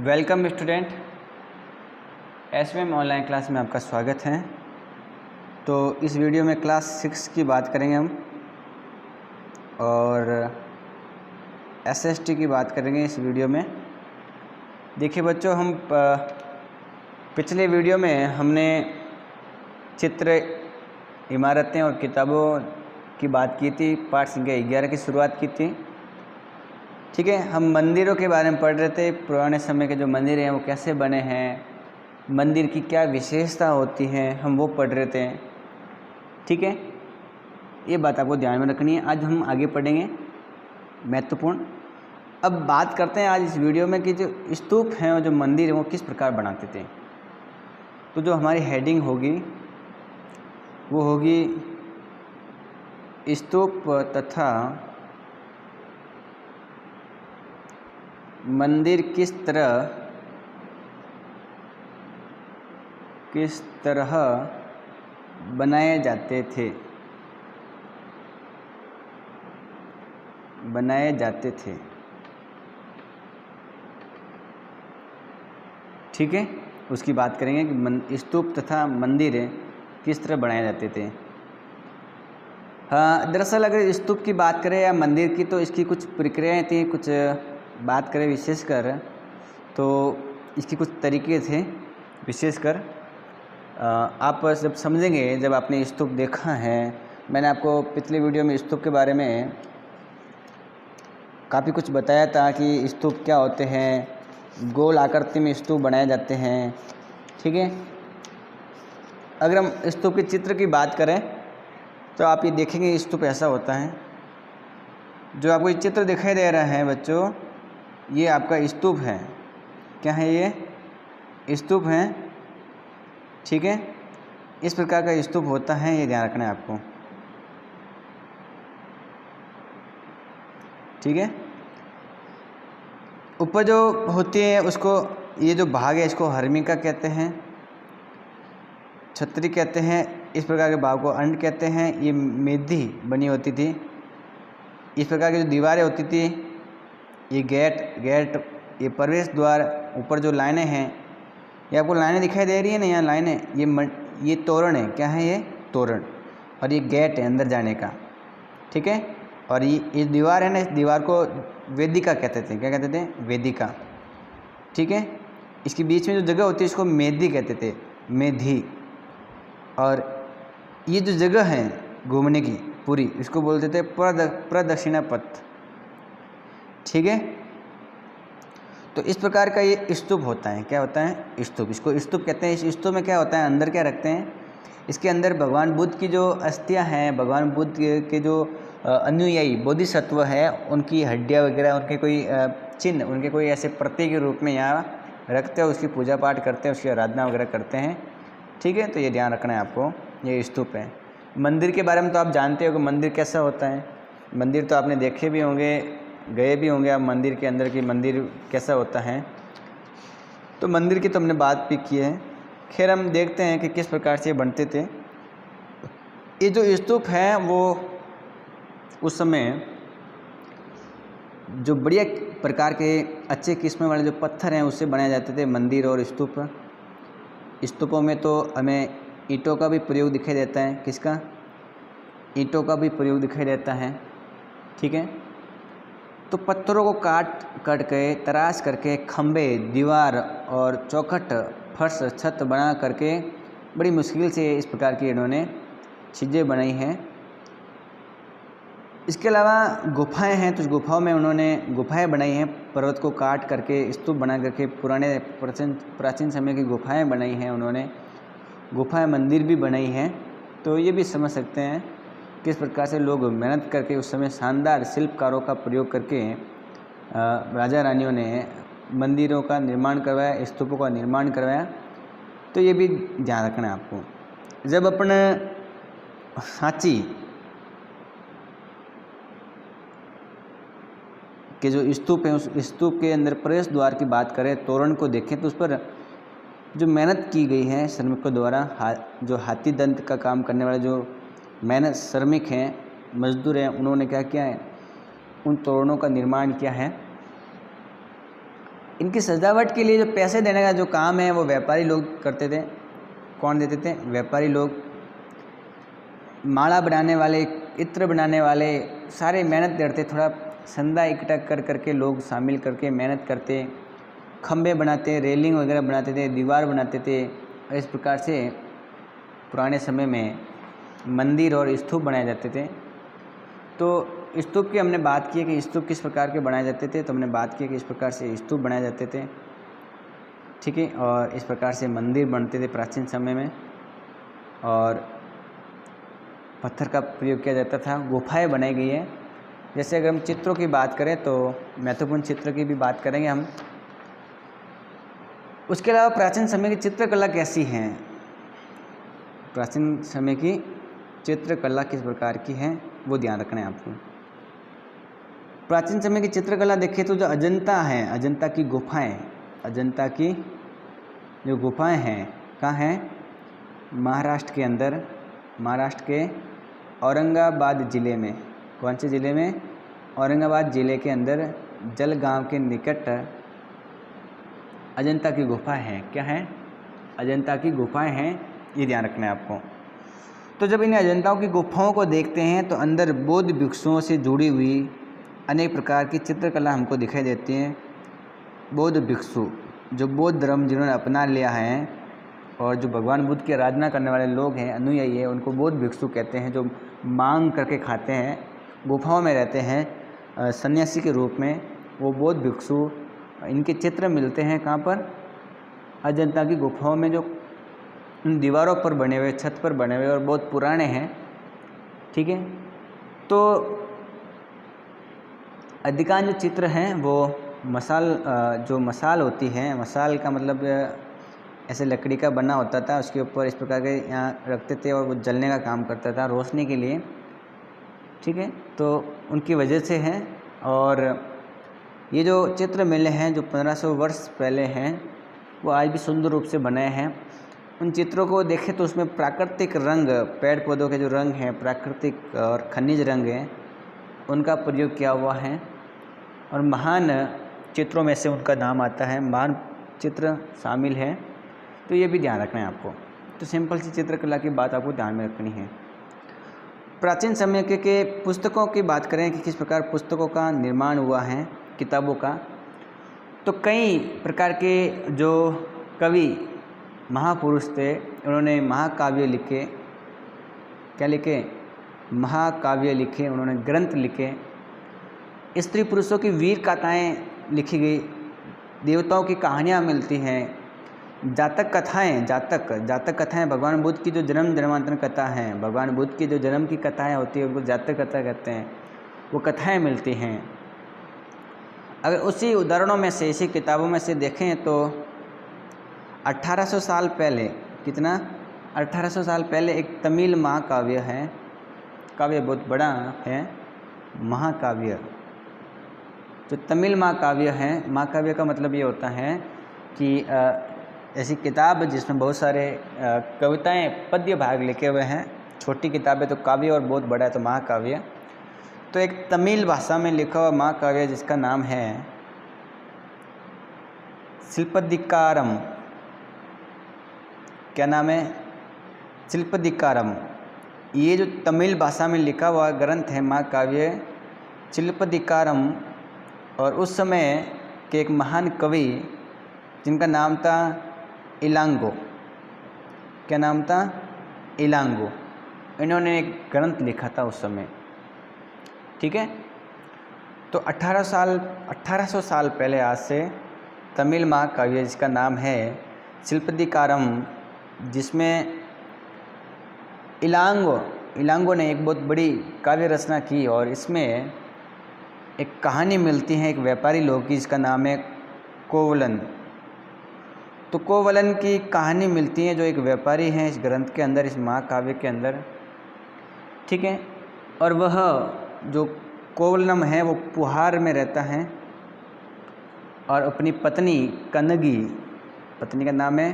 Welcome student, SVM online class में आपका स्वागत है। तो इस वीडियो में क्लास 6 की बात करेंगे हम और एसएसटी की बात करेंगे इस वीडियो में। देखिए बच्चों, हम पिछले वीडियो में हमने चित्र, इमारतें और किताबों की बात की थी। पाठ संख्या 11 की शुरुआत की थी। ठीक है, हम मंदिरों के बारे में पढ़ रहे थे। पुराने समय के जो मंदिर हैं वो कैसे बने हैं, मंदिर की क्या विशेषता होती है, हम वो पढ़ रहे थे। ठीक है, ये बात आपको ध्यान में रखनी है। आज हम आगे पढ़ेंगे महत्वपूर्ण। अब बात करते हैं आज इस वीडियो में कि जो स्तूप हैं और जो मंदिर हैं वो किस प्रकार बनाते थे। तो जो हमारी हेडिंग होगी वो होगी स्तूप तथा मंदिर किस तरह बनाए जाते थे। ठीक है, उसकी बात करेंगे कि स्तूप तथा मंदिर किस तरह बनाए जाते थे। हाँ, दरअसल अगर स्तूप की बात करें या मंदिर की, तो इसकी कुछ प्रक्रियाएं थी। कुछ बात करें विशेषकर तो इसके कुछ तरीके थे विशेषकर। आप जब समझेंगे, जब आपने स्तूप देखा है। मैंने आपको पिछले वीडियो में स्तूप के बारे में काफ़ी कुछ बताया था कि स्तूप क्या होते हैं। गोल आकृति में स्तूप बनाए जाते हैं। ठीक है, अगर हम स्तूप के चित्र की बात करें तो आप ये देखेंगे स्तूप ऐसा होता है। जो आपको ये चित्र दिखाई दे रहा है बच्चों, ये आपका स्तूप है। क्या है ये? स्तूप है। ठीक है, इस प्रकार का स्तूप होता है, ये ध्यान रखना है आपको। ठीक है, ऊपर जो होती है उसको, ये जो भाग है इसको हर्मिका कहते हैं, छतरी कहते हैं। इस प्रकार के भाग को अंड कहते हैं। ये मेधी बनी होती थी। इस प्रकार की जो दीवारें होती थी, ये गेट, ये प्रवेश द्वार, ऊपर जो लाइनें हैं, ये आपको लाइनें दिखाई दे रही है ना, यहाँ लाइनें, ये तोरण है। क्या है? ये तोरण। और ये गेट है अंदर जाने का। ठीक है, और ये दीवार है ना, इस दीवार को वेदिका कहते थे। क्या कहते थे? वेदिका। ठीक है, इसके बीच में जो जगह होती है इसको मेधी कहते थे, मेधी। और ये जो जगह है घूमने की पूरी, इसको बोलते थे प्रदक्षिणा पथ। ठीक है, तो इस प्रकार का ये स्तूप होता है। क्या होता है? स्तूप। इसको स्तूप कहते हैं। इस स्तूप में क्या होता है, अंदर क्या रखते हैं, इसके अंदर भगवान बुद्ध की जो अस्थियां हैं, भगवान बुद्ध के जो अनुयायी बोधिसत्व है, उनकी हड्डियां वगैरह, उनके कोई चिन्ह, उनके कोई ऐसे प्रतीक के रूप में यहाँ रखते हैं। उसकी पूजा पाठ करते हैं, उसकी आराधना वगैरह करते हैं। ठीक है, तो ये ध्यान रखना है आपको। ये स्तूप है। मंदिर के बारे में तो आप जानते हो कि मंदिर कैसा होता है। मंदिर तो आपने देखे भी होंगे, गए भी होंगे आप मंदिर के अंदर की मंदिर कैसा होता है। तो मंदिर की तो हमने बात भी की है। खैर, हम देखते हैं कि किस प्रकार से बनते थे। ये जो स्तूप है वो उस समय जो बढ़िया प्रकार के अच्छे किस्म वाले जो पत्थर हैं उससे बनाए जाते थे मंदिर और स्तूप। स्तूपों में तो हमें ईंटों का भी प्रयोग दिखाई देता है। किसका? ईंटों का भी प्रयोग दिखाई देता है। ठीक है, तो पत्थरों को काट के तराश करके खंबे, दीवार और चौखट, फर्श, छत बना करके बड़ी मुश्किल से इस प्रकार की इन्होंने चीज़ें बनाई हैं। इसके अलावा गुफाएं हैं, तो गुफाओं में उन्होंने गुफाएं बनाई हैं। पर्वत को काट करके स्तूप बना करके पुराने प्राचीन समय की गुफाएं बनाई हैं उन्होंने। गुफाएं, मंदिर भी बनाई हैं। तो ये भी समझ सकते हैं किस प्रकार से लोग मेहनत करके उस समय शानदार शिल्पकारों का प्रयोग करके राजा रानियों ने मंदिरों का निर्माण करवाया, स्तूपों का निर्माण करवाया। तो ये भी ध्यान रखना है आपको। जब अपन सांची के जो स्तूप है, उस स्तूप के अंदर प्रवेश द्वार की बात करें, तोरण को देखें, तो उस पर जो मेहनत की गई है श्रमिकों द्वारा, जो हाथी दंत का काम करने वाले जो मेहनत श्रमिक हैं, मजदूर हैं, उन्होंने क्या किया है, उन तोरणों का निर्माण किया है। इनकी सजावट के लिए जो पैसे देने का जो काम है वो व्यापारी लोग करते थे। कौन देते थे? व्यापारी लोग। माला बनाने वाले, इत्र बनाने वाले सारे मेहनत करते, थोड़ा संदा इकट्ठा कर करके लोग शामिल करके मेहनत करते, खम्भे बनाते, रेलिंग वगैरह बनाते थे, दीवार बनाते थे। और इस प्रकार से पुराने समय में मंदिर और स्तूप बनाए जाते थे। तो स्तूप की हमने बात की कि स्तूप किस प्रकार के बनाए जाते थे, तो हमने बात की कि इस प्रकार से स्तूप बनाए जाते थे, ठीक है। और इस प्रकार से मंदिर बनते थे प्राचीन समय में, और पत्थर का प्रयोग किया जाता था। गुफाएं बनाई गई है। जैसे अगर हम चित्रों की बात करें तो महत्वपूर्ण चित्र की भी बात करेंगे हम। उसके अलावा प्राचीन समय की चित्रकला कैसी है? प्राचीन समय की चित्रकला किस प्रकार की है वो ध्यान रखना है आपको। प्राचीन समय की चित्रकला देखें तो जो अजंता है, अजंता की गुफाएं, अजंता की जो गुफाएं हैं कहाँ हैं? महाराष्ट्र के अंदर, महाराष्ट्र के औरंगाबाद ज़िले में। कौन से ज़िले में? औरंगाबाद ज़िले के अंदर जलगांव के निकट अजंता की गुफाएं हैं। क्या है? अजंता की गुफाएं हैं, ये ध्यान रखना है आपको। तो जब इन अजंताओं की गुफाओं को देखते हैं तो अंदर बौद्ध भिक्षुओं से जुड़ी हुई अनेक प्रकार की चित्रकला हमको दिखाई देती है। बौद्ध भिक्षु, जो बौद्ध धर्म जिन्होंने अपना लिया है और जो भगवान बुद्ध की आराधना करने वाले लोग हैं, अनुयायी है, उनको बौद्ध भिक्षु कहते हैं। जो मांग करके खाते हैं, गुफाओं में रहते हैं सन्यासी के रूप में, वो बौद्ध भिक्षु। इनके चित्र मिलते हैं कहाँ पर? अजंता की गुफाओं में, जो उन दीवारों पर बने हुए, छत पर बने हुए और बहुत पुराने हैं, ठीक है। तो अधिकांश जो चित्र हैं वो मसाल, जो मसाल होती है, मसाल का मतलब ऐसे लकड़ी का बना होता था, उसके ऊपर इस प्रकार के यहाँ रखते थे और वो जलने का काम करता था रोशनी के लिए, ठीक है। तो उनकी वजह से है। और ये जो चित्र मिले हैं जो 1500 वर्ष पहले हैं, वो आज भी सुंदर रूप से बनाए हैं। उन चित्रों को देखें तो उसमें प्राकृतिक रंग, पेड़ पौधों के जो रंग हैं, प्राकृतिक और खनिज रंग हैं, उनका प्रयोग किया हुआ है। और महान चित्रों में से उनका नाम आता है, महान चित्र शामिल है। तो ये भी ध्यान रखना है आपको। तो सिंपल सी चित्रकला की बात आपको ध्यान में रखनी है। प्राचीन समय के पुस्तकों की बात करें कि किस प्रकार पुस्तकों का निर्माण हुआ है, किताबों का, तो कई प्रकार के जो कवि महापुरुष थे, उन्होंने महाकाव्य लिखे। क्या लिखे? महाकाव्य लिखे, उन्होंने ग्रंथ लिखे। स्त्री पुरुषों की वीर गाथाएँ लिखी गई, देवताओं की कहानियाँ मिलती हैं, जातक कथाएँ, जातक कथाएँ, भगवान बुद्ध की जो जन्म जन्मांतर कथा हैं, भगवान बुद्ध की जो जन्म की कथाएँ होती हैं उनको जातक कथा कहते हैं, वो कथाएँ मिलती हैं। अगर उसी उदाहरणों में से, इसी किताबों में से देखें तो 1800 साल पहले, कितना? 1800 साल पहले एक तमिल महाकाव्य है, काव्य बहुत बड़ा है, महाकाव्य। जो तमिल महाकाव्य है, महाकाव्य का मतलब ये होता है कि ऐसी किताब जिसमें बहुत सारे कविताएं, पद्य भाग लिखे हुए हैं। छोटी किताबें तो काव्य और बहुत बड़ा है तो महाकाव्य। तो एक तमिल भाषा में लिखा हुआ महाकाव्य जिसका नाम है शिल्पदिकारम। क्या नाम है? शिल्पदिकारम। ये जो तमिल भाषा में लिखा हुआ ग्रंथ है महाकाव्य शिल्पदिकारम, और उस समय के एक महान कवि जिनका नाम था इलांगो। क्या नाम था? इलांगो। इन्होंने एक ग्रंथ लिखा था उस समय, ठीक है। तो 1800 साल पहले आज से तमिल महाकाव्य जिसका नाम है शिल्पदिकारम, जिसमें इलांगो ने एक बहुत बड़ी काव्य रचना की, और इसमें एक कहानी मिलती है एक व्यापारी लोग की जिसका नाम है कोवलन। तो कोवलन की कहानी मिलती है, जो एक व्यापारी हैं इस ग्रंथ के अंदर, इस महाकाव्य के अंदर, ठीक है। और वह जो कोवलम है वो पुहार में रहता है और अपनी पत्नी कनगी, पत्नी का नाम है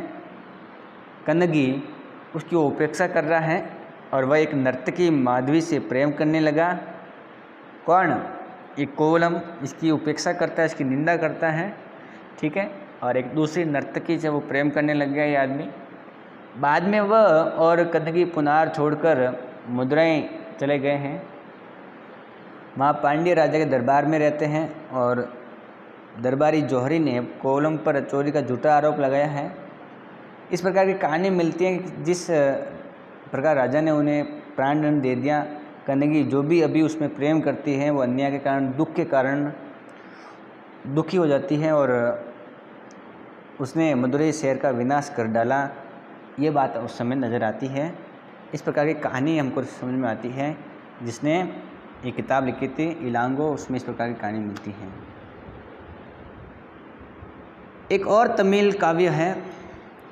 कनगी, उसकी उपेक्षा कर रहा है और वह एक नर्तकी माधवी से प्रेम करने लगा। कौन? एक कोवलम इसकी उपेक्षा करता है, इसकी निंदा करता है, ठीक है। और एक दूसरी नर्तकी से वो प्रेम करने लग गया ये आदमी। बाद में वह और कनगी पुनार छोड़कर मदुरई चले गए हैं। वहाँ पांड्य राजा के दरबार में रहते हैं और दरबारी जौहरी ने कोवलम पर चोरी का झूठा आरोप लगाया है। इस प्रकार की कहानी मिलती है कि जिस प्रकार राजा ने उन्हें प्राणदंड दे दिया, कनगी जो भी अभी उसमें प्रेम करती है वो अन्याय के कारण, दुख के कारण दुखी हो जाती है और उसने मदुरई शहर का विनाश कर डाला। ये बात उस समय नज़र आती है। इस प्रकार की कहानी हमको समझ में आती है। जिसने ये किताब लिखी थी इलांगो, उसमें इस प्रकार की कहानी मिलती है। एक और तमिल काव्य है,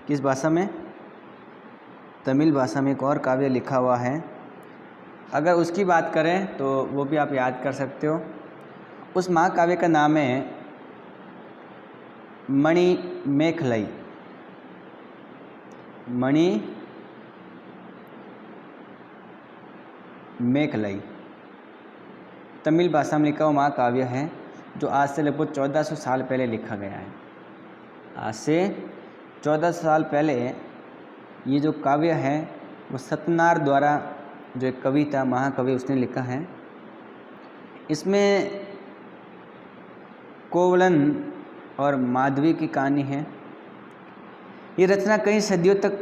किस भाषा में? तमिल भाषा में एक और काव्य लिखा हुआ है। अगर उसकी बात करें तो वो भी आप याद कर सकते हो। उस महाकाव्य का नाम है मणिमेखलाई। मणिमेखलाई तमिल भाषा में लिखा हुआ महाकाव्य है, जो आज से लगभग 1400 साल पहले लिखा गया है। आज से 1400 साल पहले ये जो काव्य है वो सत्यनार द्वारा, जो एक कवि था, महाकवि, उसने लिखा है। इसमें कोवलन और माधवी की कहानी है। ये रचना कई सदियों तक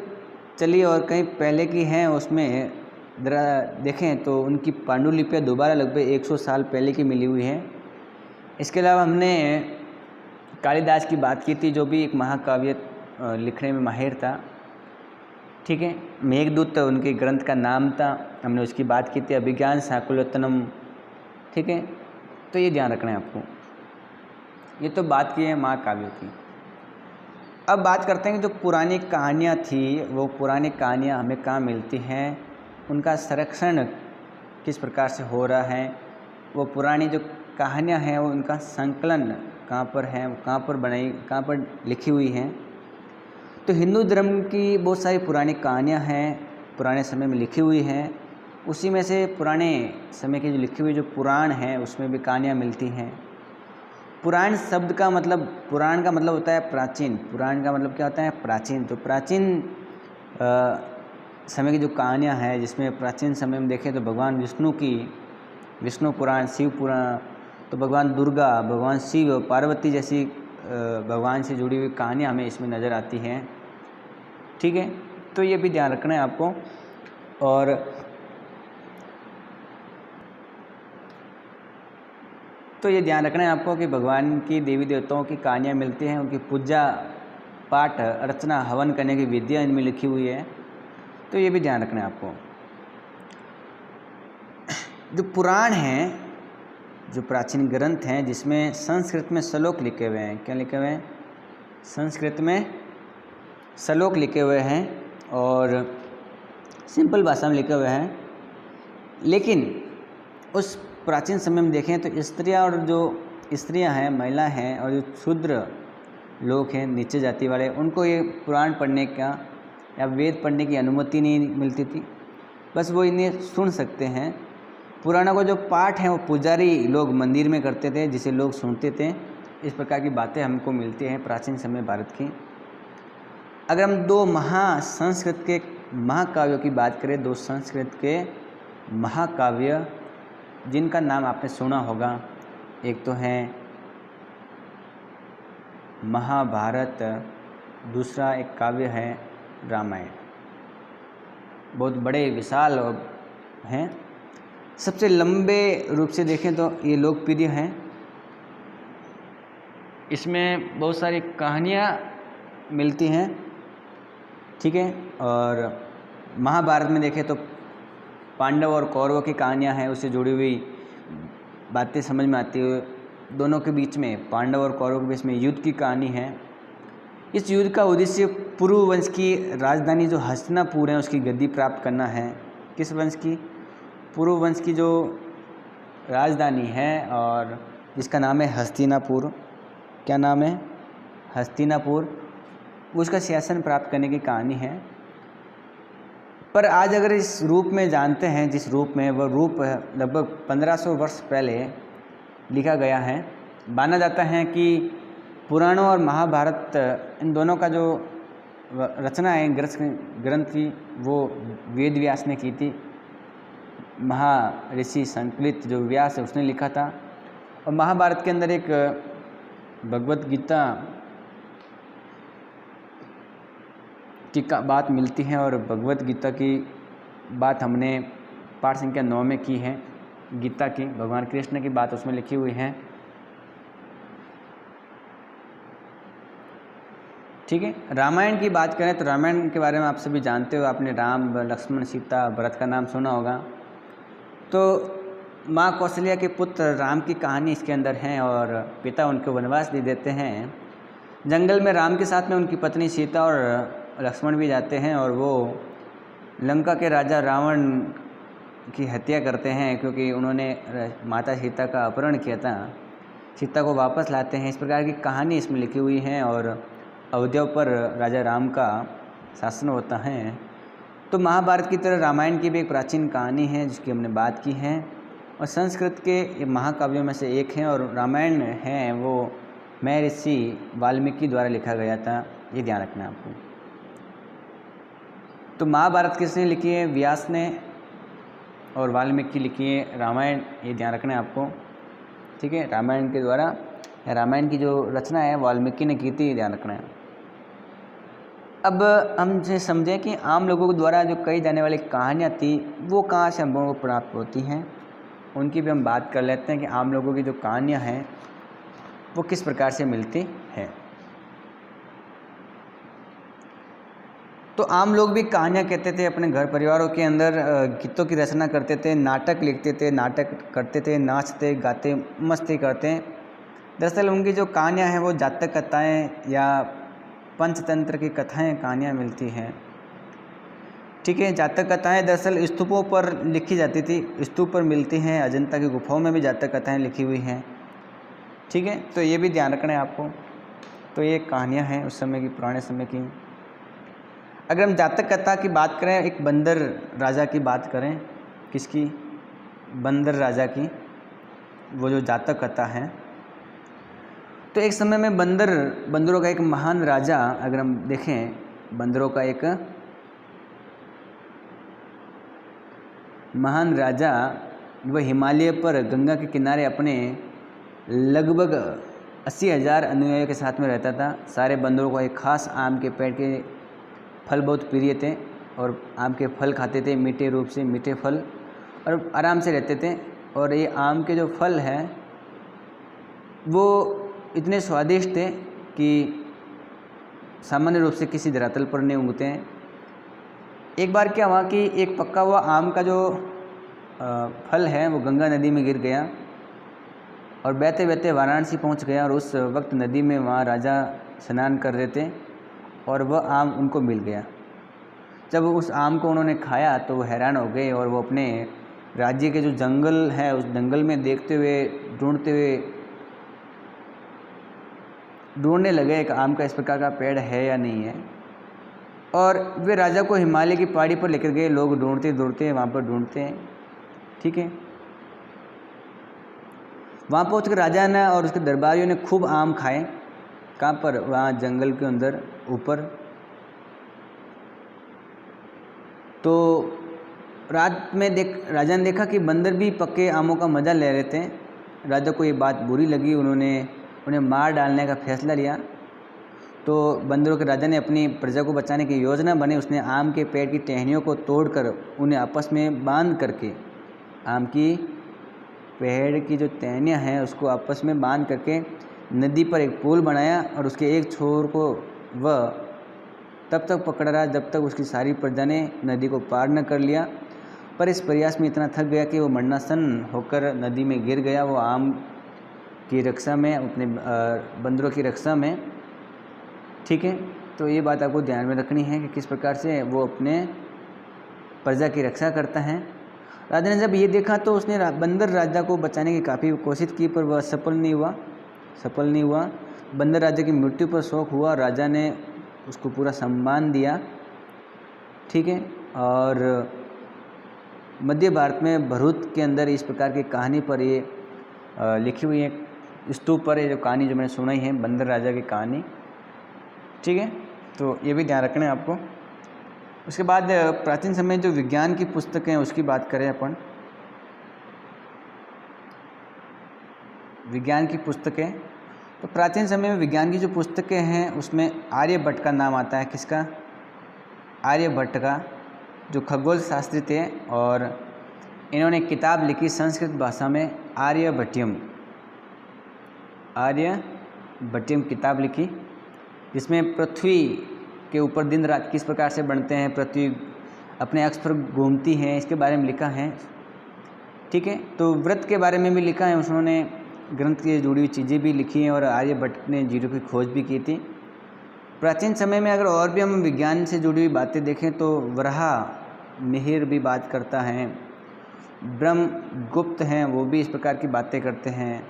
चली और कई पहले की हैं। उसमें ज़रा देखें तो उनकी पांडुलिपियाँ दोबारा लगभग 100 साल पहले की मिली हुई है। इसके अलावा हमने कालिदास की बात की थी, जो भी एक महाकाव्य लिखने में माहिर था। ठीक है, मेघदूत उनके ग्रंथ का नाम था, हमने उसकी बात की थी। अभिज्ञान शाकुंतलम। ठीक है, तो ये ध्यान रखना है आपको। ये तो बात की है महाकाव्यों की। अब बात करते हैं कि जो पुरानी कहानियाँ थी, वो पुरानी कहानियाँ हमें कहाँ मिलती हैं, उनका संरक्षण किस प्रकार से हो रहा है, वो पुरानी जो कहानियाँ हैं वो उनका संकलन कहाँ पर है, वो कहाँ पर बनाई, कहाँ पर लिखी हुई हैं। तो हिंदू धर्म की बहुत सारी पुरानी कहानियाँ हैं, पुराने समय में लिखी हुई हैं। उसी में से पुराने समय की जो लिखी हुई जो पुराण है, उसमें भी कहानियाँ मिलती हैं। पुराण शब्द का मतलब, पुराण का मतलब होता है प्राचीन। पुराण का मतलब क्या होता है? प्राचीन। तो प्राचीन समय की जो कहानियाँ हैं, जिसमें प्राचीन समय में देखें तो भगवान विष्णु की विष्णु पुराण, शिव पुराण, तो भगवान दुर्गा, भगवान शिव, पार्वती जैसी भगवान से जुड़ी हुई कहानियाँ हमें इसमें नज़र आती हैं। ठीक है, तो ये भी ध्यान रखना है आपको। और तो ये ध्यान रखना है आपको कि भगवान की देवी देवताओं की कहानियाँ मिलती हैं, उनकी पूजा पाठ अर्चना हवन करने की विधियाँ इनमें लिखी हुई है। तो ये भी ध्यान रखना है आपको। जो पुराण हैं, जो प्राचीन ग्रंथ हैं, जिसमें संस्कृत में श्लोक लिखे हुए हैं। क्या लिखे हुए हैं? संस्कृत में श्लोक लिखे हुए हैं और सिंपल भाषा में लिखे हुए हैं। लेकिन उस प्राचीन समय में देखें तो स्त्रियां, और जो स्त्रियां हैं, महिला हैं, और जो शूद्र लोग हैं, नीचे जाति वाले, उनको ये पुराण पढ़ने का या वेद पढ़ने की अनुमति नहीं मिलती थी। बस वो इन्हें सुन सकते हैं। पुराणों का जो पाठ है वो पुजारी लोग मंदिर में करते थे, जिसे लोग सुनते थे। इस प्रकार की बातें हमको मिलती हैं प्राचीन समय भारत की। अगर हम दो संस्कृत के महाकाव्यों की बात करें, दो संस्कृत के महाकाव्य जिनका नाम आपने सुना होगा, एक तो है महाभारत, दूसरा एक काव्य है रामायण। बहुत बड़े विशाल हैं। सबसे लंबे रूप से देखें तो ये लोकप्रिय हैं। इसमें बहुत सारी कहानियाँ मिलती हैं। ठीक है, और महाभारत में देखें तो पांडव और कौरवों की कहानियाँ हैं, उससे जुड़ी हुई बातें समझ में आती है। दोनों के बीच में, पांडव और कौरवों के बीच में युद्ध की कहानी है। इस युद्ध का उद्देश्य पुरु वंश की राजधानी जो हस्तिनापुर है, उसकी गद्दी प्राप्त करना है। किस वंश की? पुरु वंश की जो राजधानी है और जिसका नाम है हस्तिनापुर। क्या नाम है? हस्तिनापुर। उसका शासन प्राप्त करने की कहानी है। पर आज अगर इस रूप में जानते हैं, जिस रूप में, वह रूप लगभग 1500 वर्ष पहले लिखा गया है। माना जाता है कि पुराणों और महाभारत इन दोनों का जो रचना है ग्रंथ की, वो वेद व्यास ने की थी। महर्षि संकलित जो व्यास है उसने लिखा था। और महाभारत के अंदर एक भगवत गीता की बात मिलती है, और भगवत गीता की बात हमने पाठ संख्या 9 में की है। गीता की भगवान कृष्ण की बात उसमें लिखी हुई है। ठीक है, रामायण की बात करें तो रामायण के बारे में आप सभी जानते हो, आपने राम, लक्ष्मण, सीता, भरत का नाम सुना होगा। तो माँ कौशल्या के पुत्र राम की कहानी इसके अंदर है, और पिता उनको वनवास दे देते हैं। जंगल में राम के साथ में उनकी पत्नी सीता और लक्ष्मण भी जाते हैं, और वो लंका के राजा रावण की हत्या करते हैं, क्योंकि उन्होंने माता सीता का अपहरण किया था। सीता को वापस लाते हैं। इस प्रकार की कहानी इसमें लिखी हुई है, और अयोध्या पर राजा राम का शासन होता है। तो महाभारत की तरह रामायण की भी एक प्राचीन कहानी है जिसकी हमने बात की है, और संस्कृत के महाकाव्यों में से एक है। और रामायण है वो महर्षि वाल्मीकि द्वारा लिखा गया था, ये ध्यान रखना आपको। तो महाभारत किसने लिखी है? व्यास ने, और वाल्मीकि लिखी है रामायण, ये ध्यान रखना है आपको। ठीक है, रामायण के द्वारा, रामायण की जो रचना है वाल्मीकि ने की थी, ये ध्यान रखना है। अब हम से समझें कि आम लोगों के द्वारा जो कही जाने वाली कहानियाँ थी वो कहाँ से हम लोगों को प्राप्त होती हैं, उनकी भी हम बात कर लेते हैं कि आम लोगों की जो कहानियाँ हैं वो किस प्रकार से मिलती हैं। तो आम लोग भी कहानियाँ कहते थे, अपने घर परिवारों के अंदर गीतों की रचना करते थे, नाटक लिखते थे, नाटक करते थे, नाचते गाते मस्ती करते। दरअसल उनकी जो कहानियाँ हैं वो जातक कथाएँ या पंचतंत्र की कथाएँ कहानियाँ मिलती हैं। ठीक है, जातक कथाएँ दरअसल स्तूपों पर लिखी जाती थी, स्तूप पर मिलती हैं। अजंता की गुफाओं में भी जातक कथाएँ लिखी हुई हैं। ठीक है, तो ये भी ध्यान रखना है आपको। तो ये कहानियाँ हैं उस समय की, पुराने समय की। अगर हम जातक कथा की बात करें, एक बंदर राजा की बात करें, किसकी? बंदर राजा की, वो जो जातक कथा है। तो एक समय में बंदरों का एक महान राजा, अगर हम देखें, बंदरों का एक महान राजा, वह हिमालय पर गंगा के किनारे अपने लगभग 80,000 अनुयायियों के साथ में रहता था। सारे बंदरों को एक खास आम के पेड़ के फल बहुत प्रिय थे, और आम के फल खाते थे, मीठे रूप से मीठे फल, और आराम से रहते थे। और ये आम के जो फल हैं वो इतने स्वादिष्ट थे कि सामान्य रूप से किसी धरातल पर नहीं उगते हैं। एक बार क्या हुआ कि एक पका हुआ आम का जो फल है वो गंगा नदी में गिर गया, और बहते बहते वाराणसी पहुंच गया। और उस वक्त नदी में वहाँ राजा स्नान कर रहे थे, और वह आम उनको मिल गया। जब उस आम को उन्होंने खाया तो वो हैरान हो गए, और वो अपने राज्य के जो जंगल है उस जंगल में देखते हुए, ढूंढने लगे एक आम का इस प्रकार का पेड़ है या नहीं है। और वे राजा को हिमालय की पहाड़ी पर लेकर गए। लोग ढूंढते वहाँ पर ढूंढते हैं। ठीक है, वहाँ पहुँचकर राजा ने और उसके दरबारियों ने खूब आम खाए। कहाँ पर? वहाँ जंगल के अंदर ऊपर। तो रात में राजा ने देखा कि बंदर भी पक्के आमों का मज़ा ले रहे थे। राजा को ये बात बुरी लगी, उन्हें मार डालने का फैसला लिया। तो बंदरों के राजा ने अपनी प्रजा को बचाने की योजना बनी। उसने आम के पेड़ की टहनियों को तोड़कर उन्हें आपस में बांध करके, आम की पेड़ की जो टहनियाँ हैं उसको आपस में बांध करके नदी पर एक पुल बनाया, और उसके एक छोर को वह तब तक पकड़ रहा जब तक उसकी सारी प्रजा ने नदी को पार न कर लिया। पर इस प्रयास में इतना थक गया कि वो मरणासन होकर नदी में गिर गया, वो आम की रक्षा में, अपने बंदरों की रक्षा में। ठीक है, तो ये बात आपको ध्यान में रखनी है कि किस प्रकार से वो अपने प्रजा की रक्षा करता है। राजा ने जब ये देखा तो उसने बंदर राजा को बचाने की काफ़ी कोशिश की, पर वह सफल नहीं हुआ। बंदर राजा की मृत्यु पर शोक हुआ। राजा ने उसको पूरा सम्मान दिया। ठीक है, और मध्य भारत में भरूच के अंदर इस प्रकार की कहानी पर ये लिखी हुई है स्तूप पर ये जो कहानी जो मैंने सुनाई है बंदर राजा की कहानी, ठीक है, तो ये भी ध्यान रखना है आपको। उसके बाद प्राचीन समय जो विज्ञान की पुस्तकें हैं उसकी बात करें अपन, विज्ञान की पुस्तकें, तो प्राचीन समय में विज्ञान की जो पुस्तकें हैं उसमें आर्यभट्ट का नाम आता है। किसका? आर्यभट्ट का, जो खगोल शास्त्री थे, और इन्होंने किताब लिखी संस्कृत भाषा में आर्यभट्टियम, आर्यभट्टियम किताब लिखी, जिसमें पृथ्वी के ऊपर दिन रात किस प्रकार से बनते हैं, पृथ्वी अपने अक्ष पर घूमती है, इसके बारे में लिखा है, ठीक है। तो व्रत के बारे में भी लिखा है, उन्होंने ग्रंथ से जुड़ी हुई चीज़ें भी लिखी हैं, और आर्यभट्ट ने जीरो की खोज भी की थी। प्राचीन समय में अगर और भी हम विज्ञान से जुड़ी हुई बातें देखें तो वराह मिहिर भी बात करता है, ब्रह्मगुप्त हैं वो भी इस प्रकार की बातें करते हैं।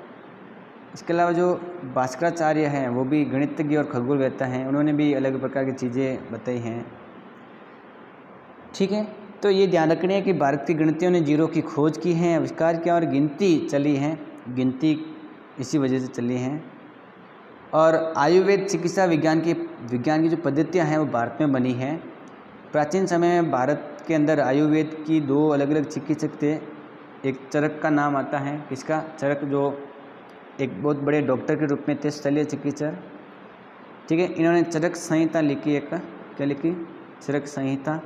इसके अलावा जो भास्कराचार्य हैं वो भी गणितज्ञ और खगोलवेत्ता हैं, उन्होंने भी अलग प्रकार की चीज़ें बताई हैं, ठीक है। तो ये ध्यान रखना है कि भारत के गणितज्ञों ने जीरो की खोज की है, आविष्कार किया, और गिनती चली है, गिनती इसी वजह से चली हैं। और आयुर्वेद चिकित्सा विज्ञान की जो पद्धतियाँ हैं वो भारत में बनी हैं। प्राचीन समय में भारत के अंदर आयुर्वेद की दो अलग अलग चिकित्सक थे। एक चरक का नाम आता है, किसका? चरक, जो एक बहुत बड़े डॉक्टर के रूप में थे, शल्य चिकित्सक, ठीक है। इन्होंने चरक संहिता लिखी, एक क्या लिखी? चरक संहिता,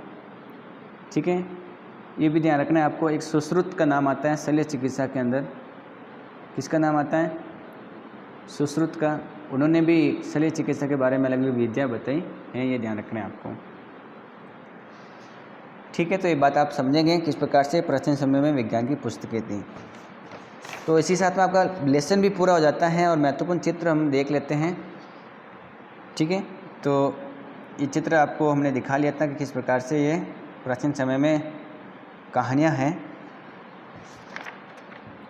ठीक है। ये भी ध्यान रखना है आपको। एक सुश्रुत का नाम आता है शल्य चिकित्सा के अंदर, किसका नाम आता है? सुश्रुत का। उन्होंने भी शल्य चिकित्सा के बारे में अलग अलग विद्या बताई हैं, ये ध्यान रखना है आपको, ठीक है। तो ये बात आप समझेंगे किस प्रकार से प्राचीन समय में विज्ञान की पुस्तकें थी। तो इसी साथ में आपका लेसन भी पूरा हो जाता है, और महत्वपूर्ण चित्र हम देख लेते हैं, ठीक है। तो ये चित्र आपको हमने दिखा लिया था कि किस प्रकार से ये प्राचीन समय में कहानियाँ हैं।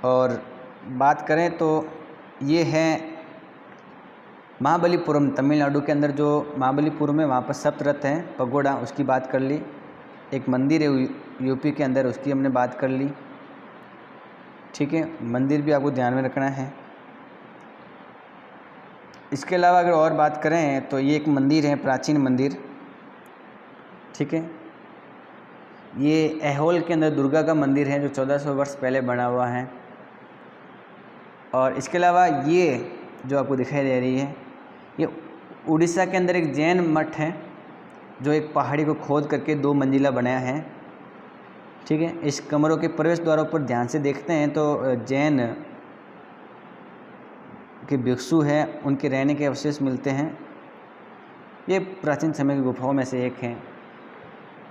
और बात करें तो ये है महाबलीपुरम, तमिलनाडु के अंदर जो महाबलीपुरम है वहाँ पर सप्तरथ है, पगोड़ा, उसकी बात कर ली। एक मंदिर है यूपी के अंदर, उसकी हमने बात कर ली, ठीक है। मंदिर भी आपको ध्यान में रखना है। इसके अलावा अगर और बात करें तो ये एक मंदिर है, प्राचीन मंदिर, ठीक है। ये ऐहोल के अंदर दुर्गा का मंदिर है जो 1400 वर्ष पहले बना हुआ है। और इसके अलावा ये जो आपको दिखाई दे रही है, ये उड़ीसा के अंदर एक जैन मठ है जो एक पहाड़ी को खोद करके 2 मंजिला बनाया है, ठीक है। इस कमरों के प्रवेश द्वारों पर ध्यान से देखते हैं तो जैन के भिक्षु हैं, उनके रहने के अवशेष मिलते हैं। ये प्राचीन समय की गुफाओं में से एक है।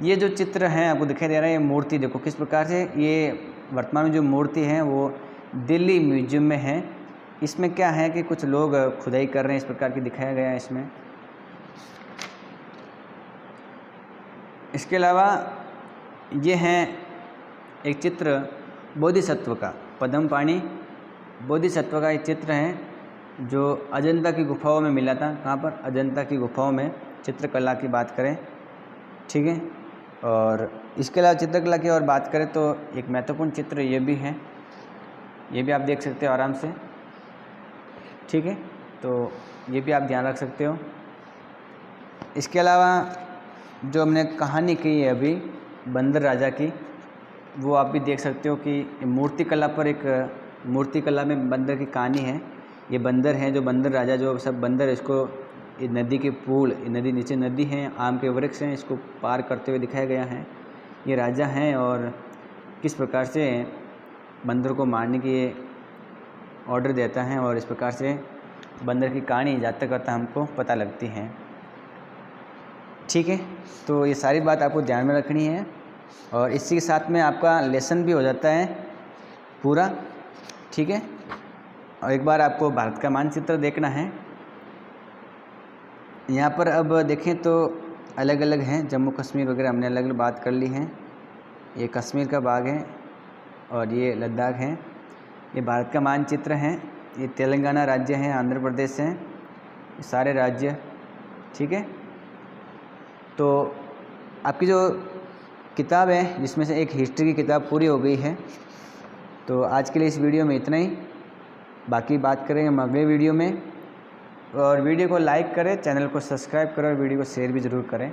ये जो चित्र हैं आपको दिखाई दे रहा है, ये मूर्ति देखो किस प्रकार से, ये वर्तमान में जो मूर्ति है वो दिल्ली म्यूजियम में है। इसमें क्या है कि कुछ लोग खुदाई कर रहे हैं, इस प्रकार की दिखाया गया है इसमें। इसके अलावा ये है एक चित्र बोधिसत्व का, पद्मपाणि बोधिसत्व का एक चित्र है जो अजंता की गुफाओं में मिला था। कहाँ पर? अजंता की गुफाओं में चित्रकला की बात करें, ठीक है। और इसके अलावा चित्रकला की और बात करें तो एक महत्वपूर्ण चित्र ये भी है, ये भी आप देख सकते हो आराम से, ठीक है। तो ये भी आप ध्यान रख सकते हो। इसके अलावा जो हमने कहानी की है अभी बंदर राजा की, वो आप भी देख सकते हो कि मूर्तिकला पर एक मूर्तिकला में बंदर की कहानी है। ये बंदर है जो बंदर राजा, जो सब बंदर, इसको ये नदी के पुल, नदी नीचे नदी है, आम के वृक्ष हैं, इसको पार करते हुए दिखाया गया है। ये राजा हैं और किस प्रकार से बंदर को मारने की ऑर्डर देता है, और इस प्रकार से बंदर की कहानी जाता करता हमको पता लगती है, ठीक है। तो ये सारी बात आपको ध्यान में रखनी है, और इसी के साथ में आपका लेसन भी हो जाता है पूरा, ठीक है। और एक बार आपको भारत का मानचित्र देखना है। यहाँ पर अब देखें तो अलग अलग हैं, जम्मू कश्मीर वगैरह हमने अलग अलग बात कर ली है। ये कश्मीर का भाग है और ये लद्दाख है। ये भारत का मानचित्र है। ये तेलंगाना राज्य है, आंध्र प्रदेश है, ये सारे राज्य, ठीक है। तो आपकी जो किताब है जिसमें से एक हिस्ट्री की किताब पूरी हो गई है। तो आज के लिए इस वीडियो में इतना ही। बाकी बात करेंगे हम अगले वीडियो में। और वीडियो को लाइक करें, चैनल को सब्सक्राइब करें और वीडियो को शेयर भी ज़रूर करें।